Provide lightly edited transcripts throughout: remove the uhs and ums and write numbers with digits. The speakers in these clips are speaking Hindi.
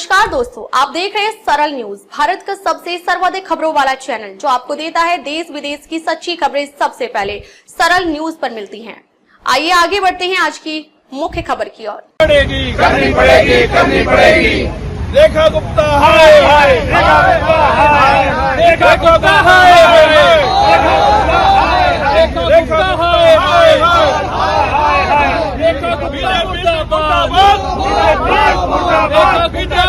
नमस्कार दोस्तों, आप देख रहे हैं सरल न्यूज, भारत का सबसे सर्वाधिक खबरों वाला चैनल जो आपको देता है देश विदेश की सच्ची खबरें सबसे पहले सरल न्यूज पर मिलती हैं। आइए आगे बढ़ते हैं आज की मुख्य खबर की ओर। करनी पड़ेगी। रेखा गुप्ता हाय हाय, रेखा गुप्ता हाय हाय, रेखा हाय हाय, रेखा गुप्ता मुर्दाबाद, रेखा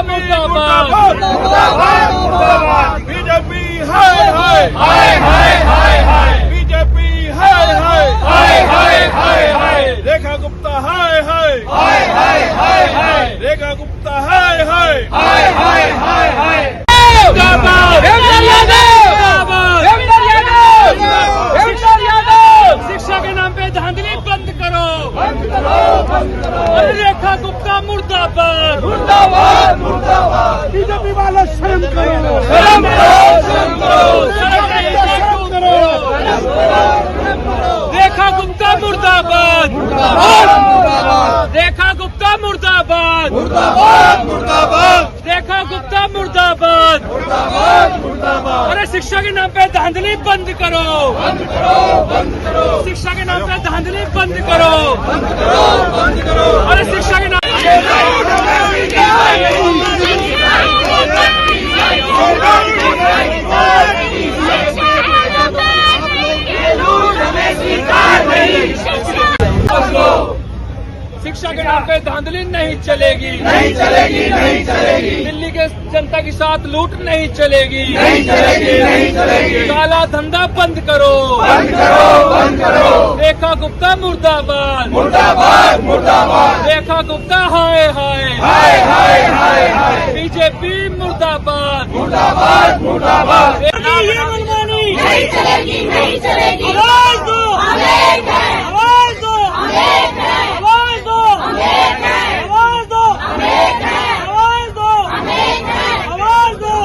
मुर्दाबाद, बीजेपी हाय हाय हाय हाय हाय, बीजेपी हाय हाय हाय हाय हाय, रेखा गुप्ता हाय हाय हाय हाय हाय, रेखा गुप्ता हाय हाय हाय हाय हाय, शिक्षा के नाम पे धांधली बंद करो, रेखा गुप्ता मुर्दाबाद, मुर्दाबाद मुर्दाबाद, बीजेपी वाले शर्म करो, शर्म करो, रेखा गुप्ता मुर्दाबाद, रेखा गुप्ता मुर्दाबाद, रेखा गुप्ता मुर्दाबाद, अरे शिक्षा के नाम पे धांधली बंद करो, शिक्षा के नाम पे धांधली बंद करो, अरे शिक्षा के नाम शिक्षा के नाम पे धांधली नहीं चलेगी, नहीं चलेगी, नहीं चलेगी, दिल्ली के जनता के साथ लूट नहीं चलेगी, नहीं चलेगी, नहीं चलेगी, काला धंधा बंद करो, बंद करो, बंद करो, रेखा गुप्ता मुर्दाबाद, मुर्दाबाद मुर्दाबाद, रेखा गुप्ता हाय हाय हाय हाय हाय हाय, बीजेपी मुर्दाबाद, मुर्दाबाद मुर्दाबाद, ये मनमानी नहीं चलेगी, नहीं चलेगी, आवाज दो, आवाज दो, आवाज दो, आवाज दो, आवाज दो,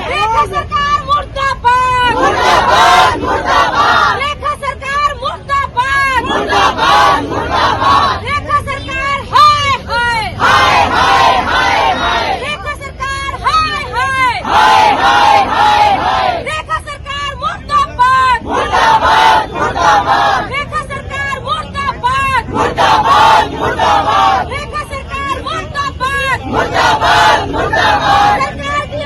रेखा सरकार मुर्दाबाद, मुर्दाबाद मुर्दाबाद, रेखा सरकार मुर्दाबाद, मुर्दाबाद मुर्दाबाद, रेखा सरकार हाय हाय हाय हाय हाय हाय, रेखा सरकार हाय हाय हाय हाय हाय हाय, रेखा सरकार मुर्दाबाद, मुर्दाबाद मुर्दाबाद, रेखा सरकार मुर्दाबाद, मुर्दाबाद मुर्दाबाद, रेखा सरकार मुर्दाबाद, मुर्दाबाद मुर्दाबाद, सरकार की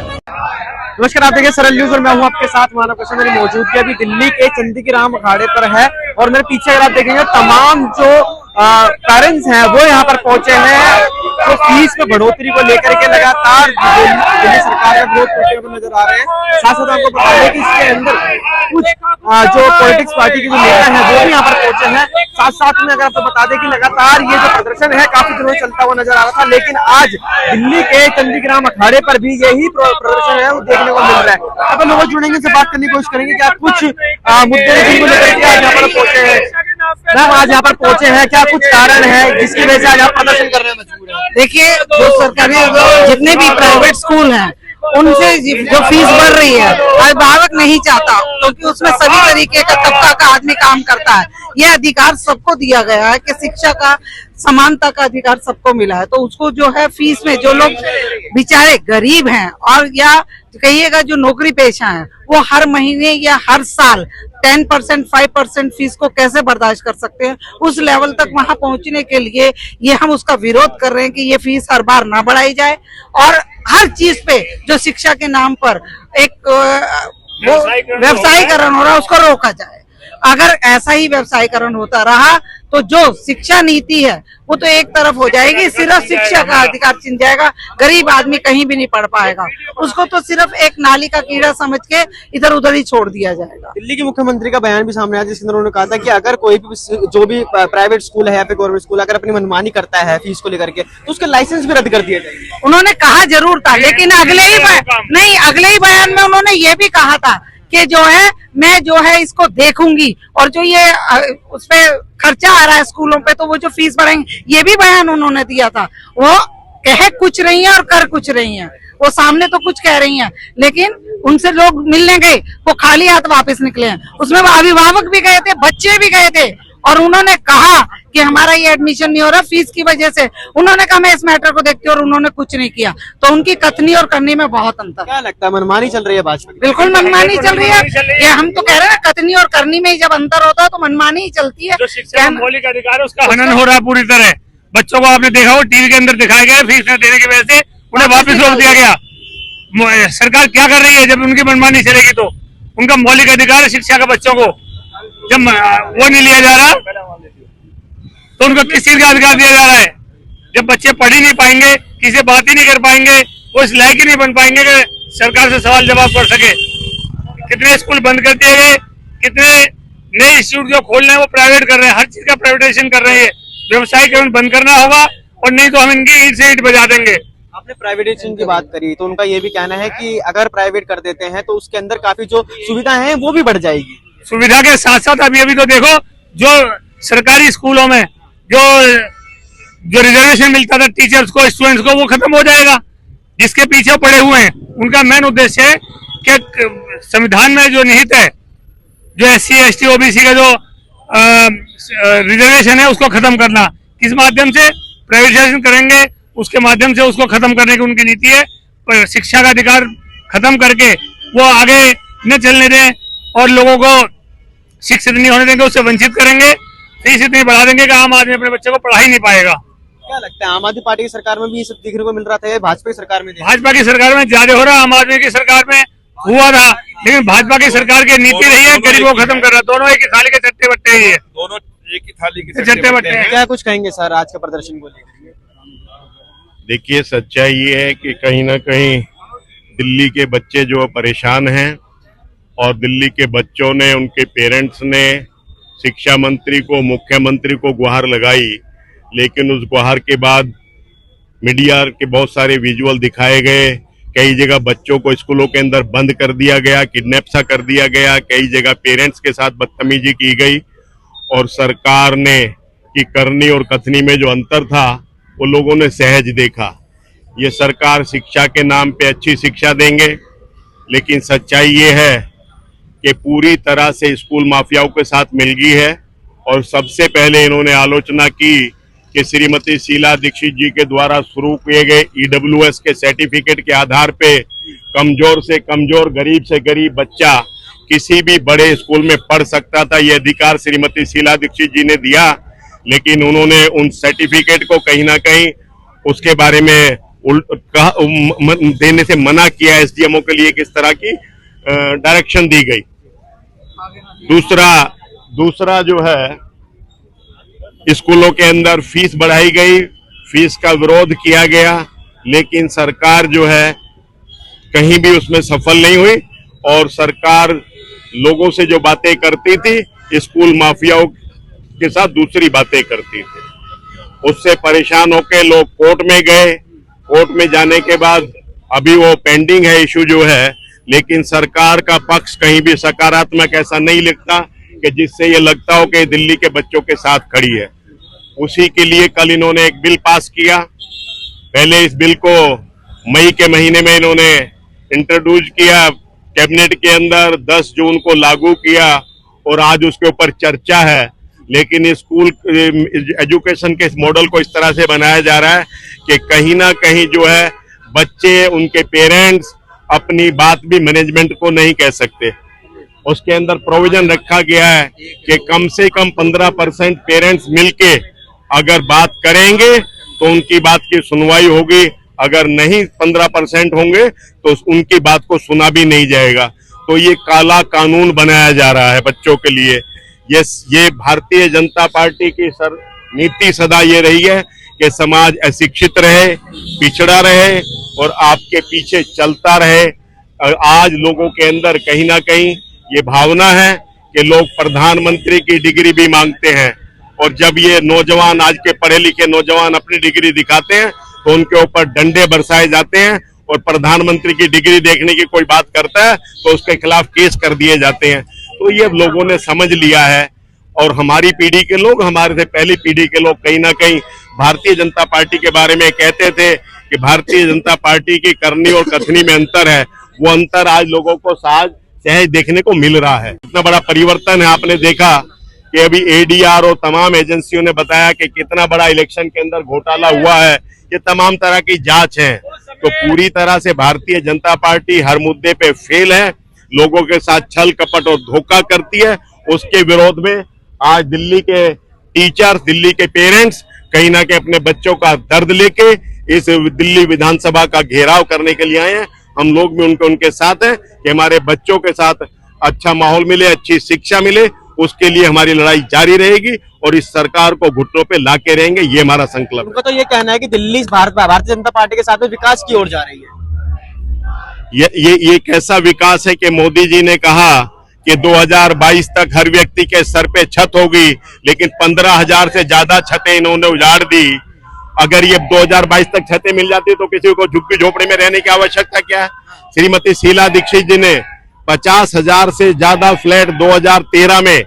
नमस्कार, आप देखिए सरल न्यूज और मैं हूं आपके साथ मानव कौशल। मेरी मौजूदगी अभी दिल्ली के चंदीग्राम अखाड़े पर है और मेरे पीछे अगर आप देखेंगे तमाम जो पेरेंट्स हैं वो यहाँ पर पहुंचे हैं, जो फीस में बढ़ोतरी को लेकर के लगातार दिल्ली सरकार का विरोध करते हुए नजर आ रहे हैं। साथ साथ आपको बता दें कि इसके अंदर कुछ जो पॉलिटिक्स पार्टी के जो नेता हैं वो भी यहाँ पर पहुंचे हैं। साथ साथ में अगर आपको बता दें कि लगातार ये जो प्रदर्शन है काफी दिनों से चलता हुआ नजर आ रहा था, लेकिन आज दिल्ली के चंदीग्राम अखाड़े पर भी यही प्रदर्शन है वो देखने को मिल रहा है। अब लोग जुड़ेंगे से बात करने की कोशिश करेंगे कि आप कुछ मुद्दे जिनको लेकर के आज यहाँ पर पहुंचे हैं, मैम आज यहाँ पर पहुंचे हैं, क्या कुछ कारण है जिसकी वजह से आज आप प्रदर्शन कर रहे हैं? देखिए, जो सरकारी जितने भी प्राइवेट स्कूल हैं उनसे जो फीस बढ़ रही है अभिभावक नहीं चाहता, क्योंकि उसमें सभी तरीके का तबका का आदमी काम करता है। यह अधिकार सबको दिया गया है कि शिक्षा का समानता का अधिकार सबको मिला है, तो उसको जो है फीस में जो लोग बेचारे गरीब हैं और या कहिएगा जो नौकरी पेशा है वो हर महीने या हर साल 10% 5% फीस को कैसे बर्दाश्त कर सकते हैं, उस लेवल तक वहां पहुंचने के लिए ये हम उसका विरोध कर रहे हैं कि ये फीस हर बार ना बढ़ाई जाए और हर चीज पे जो शिक्षा के नाम पर एक व्यवसायीकरण हो रहा है उसको रोका जाए। अगर ऐसा ही व्यवसायीकरण होता रहा तो जो शिक्षा नीति है वो तो एक तरफ हो जाएगी, सिर्फ शिक्षा का अधिकार छिन जाएगा, गरीब आदमी कहीं भी नहीं पढ़ पाएगा, उसको तो सिर्फ एक नाली का कीड़ा समझ के इधर उधर ही छोड़ दिया जाएगा। दिल्ली के मुख्यमंत्री का बयान भी सामने आया जिसके अंदर उन्होंने कहा था कि अगर कोई भी जो भी प्राइवेट स्कूल है या फिर गवर्नमेंट स्कूल अगर अपनी मनमानी करता है फीस को लेकर के तो उसके लाइसेंस भी रद्द कर दिए जाएंगे। उन्होंने कहा जरूर था, लेकिन अगले ही बयान में उन्होंने ये भी कहा था कि जो है मैं जो है इसको देखूंगी और जो ये उस पे खर्चा आ रहा है स्कूलों पे तो वो जो फीस बढ़ाएंगे, ये भी बयान उन्होंने दिया था। वो कह कुछ रही है और कर कुछ रही है, वो सामने तो कुछ कह रही हैं, लेकिन उनसे लोग मिलने गए वो खाली हाथ वापस निकले हैं। उसमें अभिभावक भी गए थे, बच्चे भी गए थे, और उन्होंने कहा कि हमारा ये एडमिशन नहीं हो रहा फीस की वजह से। उन्होंने कहा मैं इस मैटर को देखती हूँ, और उन्होंने कुछ नहीं किया। तो उनकी कथनी और करनी में बहुत अंतर। क्या लगता है, मनमानी चल रही है भाजपा की? बिल्कुल मनमानी चल रही है। ये हम तो कह रहे हैं ना, कथनी और करनी में ही जब अंतर होता है तो मनमानी ही चलती है। जो शिक्षा का मौलिक अधिकार है उसका हनन हो रहा है पूरी तरह। बच्चों को आपने देखा हो टीवी के अंदर दिखाया गया, फीस न देने की वजह से उन्हें वापस रोक दिया गया। सरकार क्या कर रही है? जब उनकी मनमानी चलेगी तो उनका मौलिक अधिकार है शिक्षा का, बच्चों को जब वो नहीं लिया जा रहा तो उनको किस चीज का अधिकार दिया जा रहा है? जब बच्चे पढ़ ही नहीं पाएंगे, किसी से बात ही नहीं कर पाएंगे, वो इस लायक ही नहीं बन पाएंगे कि सरकार से सवाल जवाब कर सके। कितने स्कूल बंद कर दिए गए, कितने नए इंस्टीट्यूट जो खोल रहे हैं वो प्राइवेट कर रहे हैं, हर चीज का प्राइवेटाइजेशन कर रहे हैं। व्यवसायीकरण बंद करना होगा, और नहीं तो हम इनकी ईंट से ईंट बजा देंगे। आपने प्राइवेटाइजेशन की बात करी, तो उनका ये भी कहना है कि अगर प्राइवेट कर देते हैं तो उसके अंदर काफी जो सुविधाएं हैं वो भी बढ़ जाएगी। सुविधा के साथ साथ अभी तो देखो, जो सरकारी स्कूलों में जो रिजर्वेशन मिलता था टीचर्स को, स्टूडेंट्स को, वो खत्म हो जाएगा। जिसके पीछे पड़े हुए हैं उनका मेन उद्देश्य है कि संविधान में जो निहित है, जो SC ST OBC का जो रिजर्वेशन है उसको खत्म करना। किस माध्यम से? प्राइवेटाइजेशन करेंगे, उसके माध्यम से उसको खत्म करने की उनकी नीति है। पर शिक्षा का अधिकार खत्म करके वो आगे न चलने दें और लोगों को शिक्षित नहीं होने देंगे, उससे वंचित करेंगे, फीस इतनी बढ़ा देंगे कि आम आदमी अपने बच्चे को पढ़ा ही नहीं पाएगा। क्या लगता है, आम आदमी पार्टी की सरकार में भी ये सब देखने को मिल रहा था, या भाजपा की सरकार में? भाजपा की सरकार में ज्यादा हो रहा, आम आदमी की सरकार में हुआ था, लेकिन भाजपा की सरकार की नीति रही है गरीबों को खत्म कर रहा। दोनों एक ही थाली के चट्टे बट्टे ही है, दोनों एक ही थाली के चट्टे बट्टे हैं। क्या कुछ कहेंगे सर आज का प्रदर्शन को लेकर? देखिए, सच्चाई ये है कि कहीं ना कहीं दिल्ली के बच्चे जो परेशान हैं, और दिल्ली के बच्चों ने, उनके पेरेंट्स ने शिक्षा मंत्री को, मुख्यमंत्री को गुहार लगाई, लेकिन उस गुहार के बाद मीडिया के बहुत सारे विजुअल दिखाए गए। कई जगह बच्चों को स्कूलों के अंदर बंद कर दिया गया, किडनैप सा कर दिया गया, कई जगह पेरेंट्स के साथ बदतमीजी की गई, और सरकार ने की करनी और कथनी में जो अंतर था वो लोगों ने सहज देखा। ये सरकार शिक्षा के नाम पे अच्छी शिक्षा देंगे, लेकिन सच्चाई ये है कि पूरी तरह से स्कूल माफियाओं के साथ मिल गई है। और सबसे पहले इन्होंने आलोचना की कि श्रीमती शीला दीक्षित जी के द्वारा शुरू किए गए EWS के सर्टिफिकेट के आधार पे कमजोर से कमजोर, गरीब से गरीब बच्चा किसी भी बड़े स्कूल में पढ़ सकता था। ये अधिकार श्रीमती शीला दीक्षित जी ने दिया, लेकिन उन्होंने उन सर्टिफिकेट को कहीं ना कहीं उसके बारे में देने से मना किया। SDMO के लिए किस तरह की डायरेक्शन दी गई। दूसरा जो है, स्कूलों के अंदर फीस बढ़ाई गई, फीस का विरोध किया गया, लेकिन सरकार जो है कहीं भी उसमें सफल नहीं हुई। और सरकार लोगों से जो बातें करती थी, स्कूल माफियाओं के साथ दूसरी बातें करती थी। उससे परेशान होकर लोग कोर्ट में गए। कोर्ट में जाने के बाद अभी वो पेंडिंग है इशू जो है, लेकिन सरकार का पक्ष कहीं भी सकारात्मक ऐसा नहीं लिखता कि जिससे ये लगता हो कि दिल्ली के बच्चों के साथ खड़ी है। उसी के लिए कल इन्होंने एक बिल पास किया। पहले इस बिल को मई के महीने में इन्होंने इंट्रोड्यूस किया कैबिनेट के अंदर, 10 जून को लागू किया, और आज उसके ऊपर चर्चा है। लेकिन स्कूल एजुकेशन के मॉडल को इस तरह से बनाया जा रहा है कि कहीं ना कहीं जो है बच्चे, उनके पेरेंट्स अपनी बात भी मैनेजमेंट को नहीं कह सकते। उसके अंदर प्रोविजन रखा गया है कि कम से कम 15% पेरेंट्स मिलके अगर बात करेंगे तो उनकी बात की सुनवाई होगी। अगर नहीं 15% होंगे तो उनकी बात को सुना भी नहीं जाएगा। तो ये काला कानून बनाया जा रहा है बच्चों के लिए। ये भारतीय जनता पार्टी की नीति सदा ये रही है कि समाज अशिक्षित रहे, पिछड़ा रहे और आपके पीछे चलता रहे। आज लोगों के अंदर कहीं ना कहीं ये भावना है कि लोग प्रधानमंत्री की डिग्री भी मांगते हैं, और जब ये नौजवान, आज के पढ़े लिखे नौजवान अपनी डिग्री दिखाते हैं तो उनके ऊपर डंडे बरसाए जाते हैं, और प्रधानमंत्री की डिग्री देखने की कोई बात करता है तो उसके खिलाफ केस कर दिए जाते हैं। तो ये लोगों ने समझ लिया है, और हमारी पीढ़ी के लोग, हमारे से पहली पीढ़ी के लोग कहीं ना कहीं भारतीय जनता पार्टी के बारे में कहते थे कि भारतीय जनता पार्टी की करनी और कथनी में अंतर है। वो अंतर आज लोगों को सहज देखने को मिल रहा है। इतना बड़ा परिवर्तन है। आपने देखा कि अभी एडीआर और तमाम एजेंसियों ने बताया कि कितना बड़ा इलेक्शन के अंदर घोटाला हुआ है, ये तमाम तरह की जांच है। तो पूरी तरह से भारतीय जनता पार्टी हर मुद्दे पे फेल है, लोगों के साथ छल कपट और धोखा करती है। उसके विरोध में आज दिल्ली के टीचर्स, दिल्ली के पेरेंट्स कहीं ना कहीं अपने बच्चों का दर्द लेके इस दिल्ली विधानसभा का घेराव करने के लिए आए हैं। हम लोग भी उनके साथ हैं कि हमारे बच्चों के साथ अच्छा माहौल मिले, अच्छी शिक्षा मिले, उसके लिए हमारी लड़ाई जारी रहेगी और इस सरकार को घुटनों पे लाके रहेंगे, ये हमारा संकल्प है। उनका तो ये कहना है कि दिल्ली भारतीय जनता पार्टी के साथ में विकास की ओर जा रही है। ये कैसा विकास है कि मोदी जी ने कहा कि 2022 तक हर व्यक्ति के सर पे छत होगी, लेकिन 15,000 से ज्यादा छतें इन्होंने उजाड़ दी। अगर ये 2022 तक छतें मिल जाती तो किसी को झुग्गी झोपड़ी में रहने की आवश्यकता क्या है। श्रीमती शीला दीक्षित जी ने 50,000 से ज्यादा फ्लैट 2013 में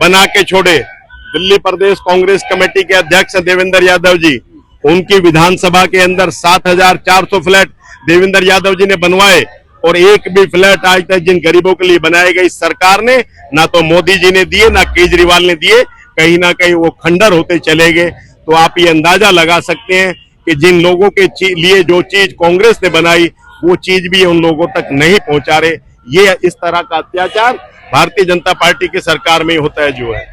बना के छोड़े। दिल्ली प्रदेश कांग्रेस कमेटी के अध्यक्ष देवेंद्र यादव जी, उनकी विधानसभा के अंदर 7,400 फ्लैट देवेंद्र यादव जी ने बनवाए और एक भी फ्लैट आज तक जिन गरीबों के लिए बनाए गए इस सरकार ने ना तो मोदी जी ने दिए ना केजरीवाल ने दिए, कहीं ना कहीं वो खंडर होते चले गए। तो आप ये अंदाजा लगा सकते हैं कि जिन लोगों के लिए जो चीज कांग्रेस ने बनाई वो चीज भी उन लोगों तक नहीं पहुंचा रहे। ये इस तरह का अत्याचार भारतीय जनता पार्टी की सरकार में ही होता है जो है।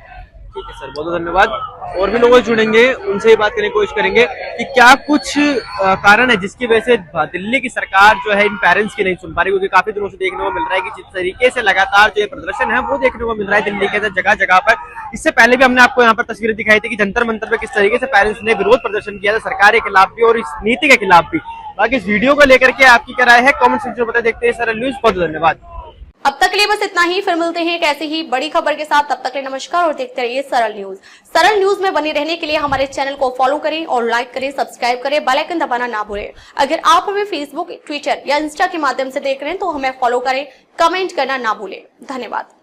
ठीक है सर, बहुत बहुत धन्यवाद। और भी लोग जुड़ेंगे, उनसे बात करने की कोशिश करेंगे कि क्या कुछ कारण है जिसकी वजह से दिल्ली की सरकार जो है इन पेरेंट्स की नहीं सुन पा रही, क्योंकि काफी दिनों से देखने को मिल रहा है कि जिस तरीके से लगातार जो प्रदर्शन है वो देखने को मिल रहा है दिल्ली के अंदर जगह जगह पर। इससे पहले भी हमने आपको यहाँ पर तस्वीरें दिखाई थी कि जंतर मंतर पर किस तरीके से पेरेंट्स ने विरोध प्रदर्शन किया था सरकार के खिलाफ भी और इस नीति के खिलाफ भी। बाकी इस वीडियो को लेकर के आपकी क्या राय है, कमेंट सेक्शन में बता। देखते हैं सरल न्यूज, बहुत धन्यवाद। अब तक के लिए बस इतना ही, फिर मिलते हैं एक ऐसी ही बड़ी खबर के साथ। तब तक के लिए नमस्कार और देखते रहिए सरल न्यूज। सरल न्यूज में बने रहने के लिए हमारे चैनल को फॉलो करें और लाइक करें, सब्सक्राइब करें, बेल आइकन दबाना ना भूलें। अगर आप हमें फेसबुक, ट्विटर या इंस्टा के माध्यम से देख रहे हैं तो हमें फॉलो करें, कमेंट करना ना भूलें। धन्यवाद।